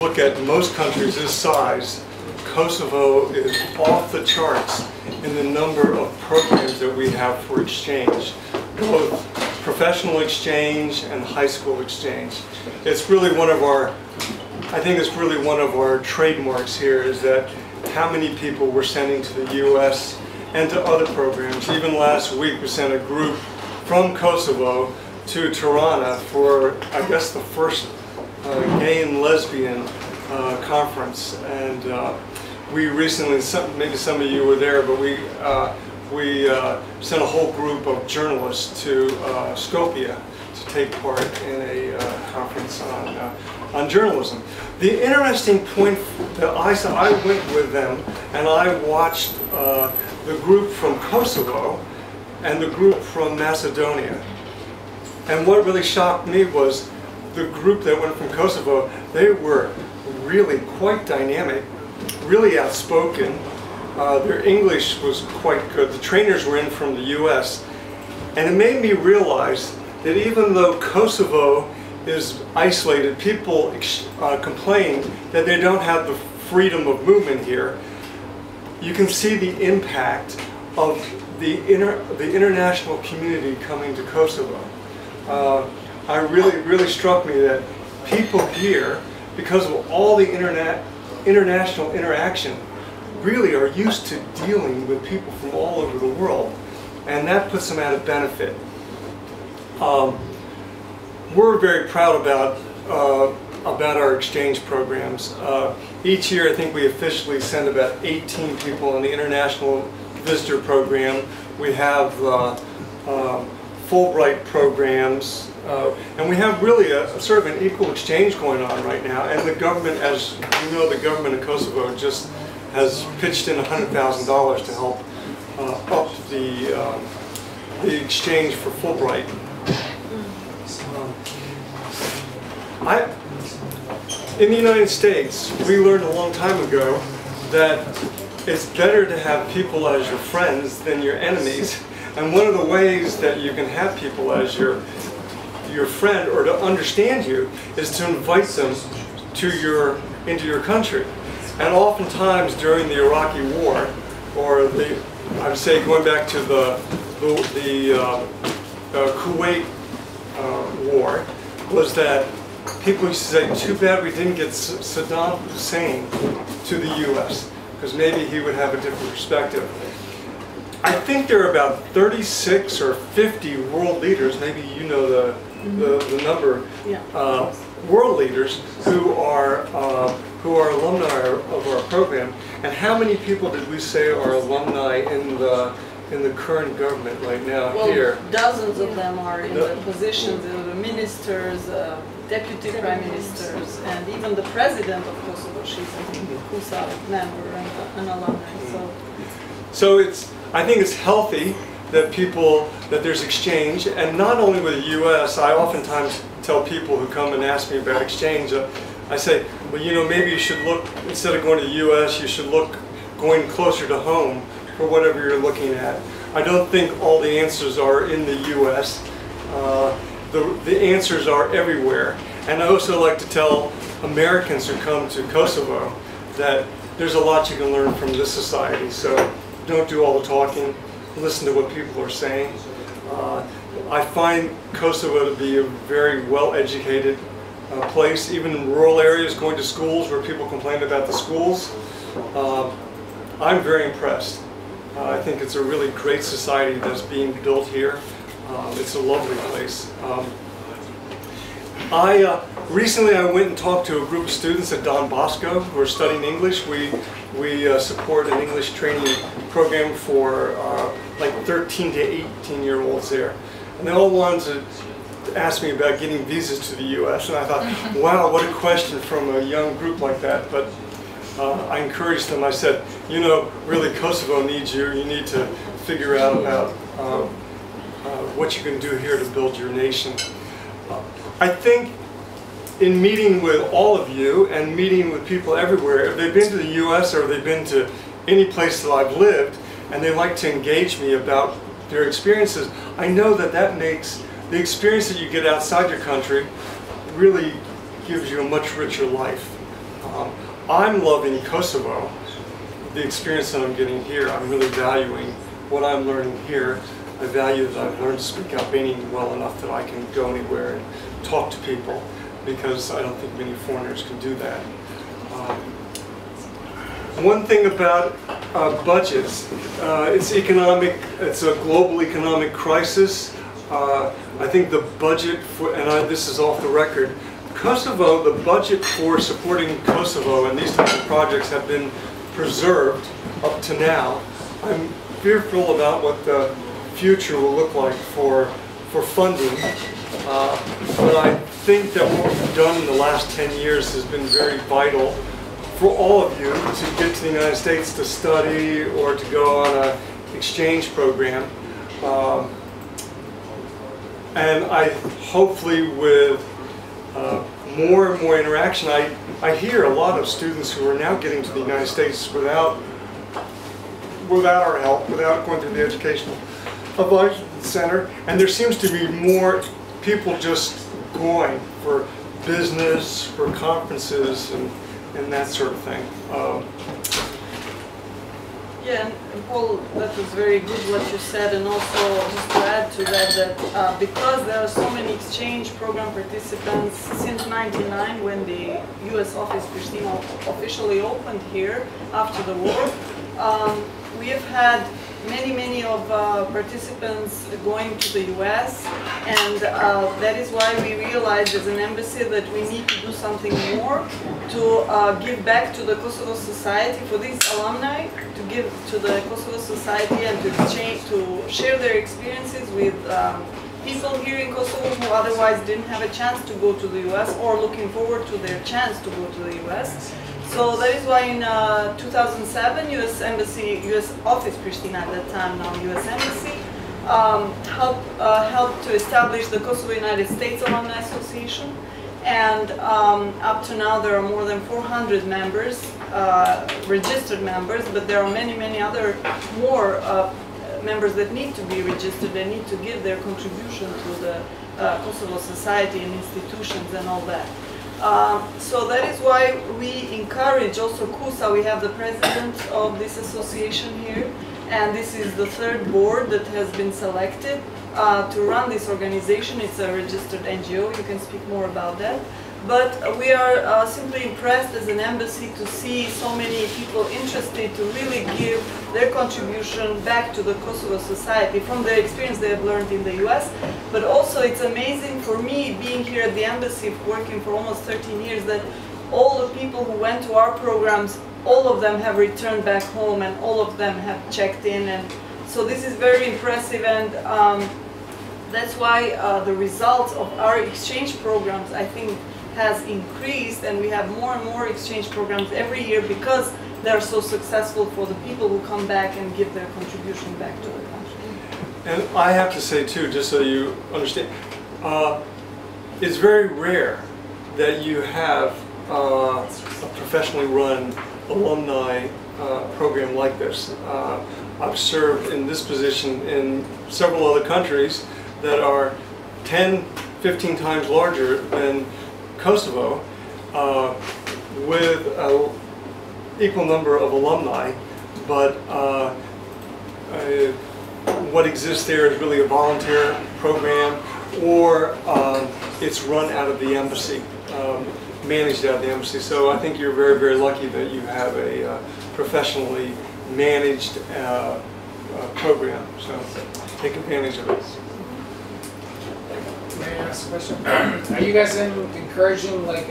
Look at most countries this size, Kosovo is off the charts in the number of programs that we have for exchange, both professional exchange and high school exchange. It's really one of our, I think it's really one of our trademarks here, is that how many people we're sending to the U.S. and to other programs. Even last week we sent a group from Kosovo to Tirana for, I guess, the first gay and lesbian conference, and we recently, maybe some of you were there, but we sent a whole group of journalists to Skopje to take part in a conference on journalism. The interesting point that I went with them and I watched the group from Kosovo and the group from Macedonia, and what really shocked me was the group that went from Kosovo. They were really quite dynamic, really outspoken. Their English was quite good. The trainers were in from the US, and it made me realize that even though Kosovo is isolated, people complain that they don't have the freedom of movement here. You can see the impact of the international community coming to Kosovo. Really struck me that people here, because of all the international interaction, really are used to dealing with people from all over the world, and that puts them at a benefit. We're very proud about our exchange programs. Each year I think we officially send about 18 people on the International Visitor Program. We have Fulbright programs, and we have really a sort of an equal exchange going on right now, and the government, as you know, the government of Kosovo just has pitched in $100,000 to help up the exchange for Fulbright. In the United States, we learned a long time ago that it's better to have people as your friends than your enemies. And one of the ways that you can have people as your friend, or to understand you, is to invite them to into your country. And oftentimes during the Iraqi War, or I would say going back to the Kuwait War, was that people used to say, too bad we didn't get Saddam Hussein to the U.S., because maybe he would have a different perspective. I think there are about 36 or 50 world leaders, maybe you know the number, yeah. World leaders who are alumni of our program. And how many people did we say are alumni in the current government right now? Well, here? Dozens of them are in the positions of the ministers, deputy prime ministers, and even the president of Kosovo. She's a KUSA member and an alumni. So I think it's healthy that there's exchange, and not only with the U.S. I oftentimes tell people who come and ask me about exchange, I say, well, you know, maybe you should look, instead of going to the U.S., you should look going closer to home for whatever you're looking at. I don't think all the answers are in the U.S. The answers are everywhere. And I also like to tell Americans who come to Kosovo that there's a lot you can learn from this society. So don't do all the talking, listen to what people are saying. I find Kosovo to be a very well-educated place, even in rural areas, going to schools where people complain about the schools. I'm very impressed. I think it's a really great society that's being built here. It's a lovely place. Recently I went and talked to a group of students at Don Bosco who are studying English. We support an English training program for like 13 to 18-year-olds there. And they all wanted to ask me about getting visas to the U.S. And I thought, wow, what a question from a young group like that. But I encouraged them. I said, you know, really Kosovo needs you. You need to figure out about what you can do here to build your nation. I think in meeting with all of you and meeting with people everywhere, if they've been to the U.S. or they've been to any place that I've lived and they like to engage me about their experiences, I know that makes the experience that you get outside your country really gives you a much richer life. I'm loving Kosovo, the experience that I'm getting here. I'm really valuing what I'm learning here. I value that I've learned to speak Albanian well enough that I can go anywhere and talk to people, because I don't think many foreigners can do that. One thing about budgets, it's a global economic crisis. I think the budget for, and this is off the record, Kosovo, the budget for supporting Kosovo and these types of projects have been preserved up to now. I'm fearful about what the future will look like for funding, but I think that what we've done in the last 10 years has been very vital for all of you to get to the United States to study or to go on an exchange program. And hopefully with more and more interaction, I hear a lot of students who are now getting to the United States without our help, without going through the Educational Advisory Center, and there seems to be more people just going for business, for conferences, and that sort of thing. Yeah, and Paul, that was very good what you said, and also just to add to that, because there are so many exchange program participants since '99, when the U.S. office Pristina officially opened here after the war, we have had many of participants going to the U.S., and that is why we realized as an embassy that we need to do something more to give back to the Kosovo society, for these alumni, to give to the Kosovo society and to exchange, to share their experiences with people here in Kosovo who otherwise didn't have a chance to go to the U.S. or looking forward to their chance to go to the U.S. So that is why in 2007, U.S. Office Pristina at that time, now U.S. Embassy, helped to establish the Kosovo United States Alumni Association, and up to now there are more than 400 members, registered members, but there are many other more members that need to be registered. They need to give their contribution to the Kosovo society and institutions and all that. So that is why we encourage also KUSA. We have the president of this association here, and this is the third board that has been selected to run this organization. It's a registered NGO. You can speak more about that. But we are simply impressed as an embassy to see so many people interested to really give their contribution back to the Kosovo society from the experience they have learned in the US. But also it's amazing for me, being here at the embassy, working for almost 13 years, that all the people who went to our programs, all of them have returned back home, and all of them have checked in. And so this is very impressive, and that's why the results of our exchange programs, I think, has increased, and we have more and more exchange programs every year because they are so successful for the people who come back and give their contribution back to the country. And I have to say too, just so you understand, it's very rare that you have a professionally run alumni program like this. I've served in this position in several other countries that are 10, 15 times larger than Kosovo, with an equal number of alumni, but what exists there is really a volunteer program, or it's run out of the embassy, managed out of the embassy. So I think you're very lucky that you have a professionally managed program, so take advantage of it. May I ask a question? Are you guys encouraging, like,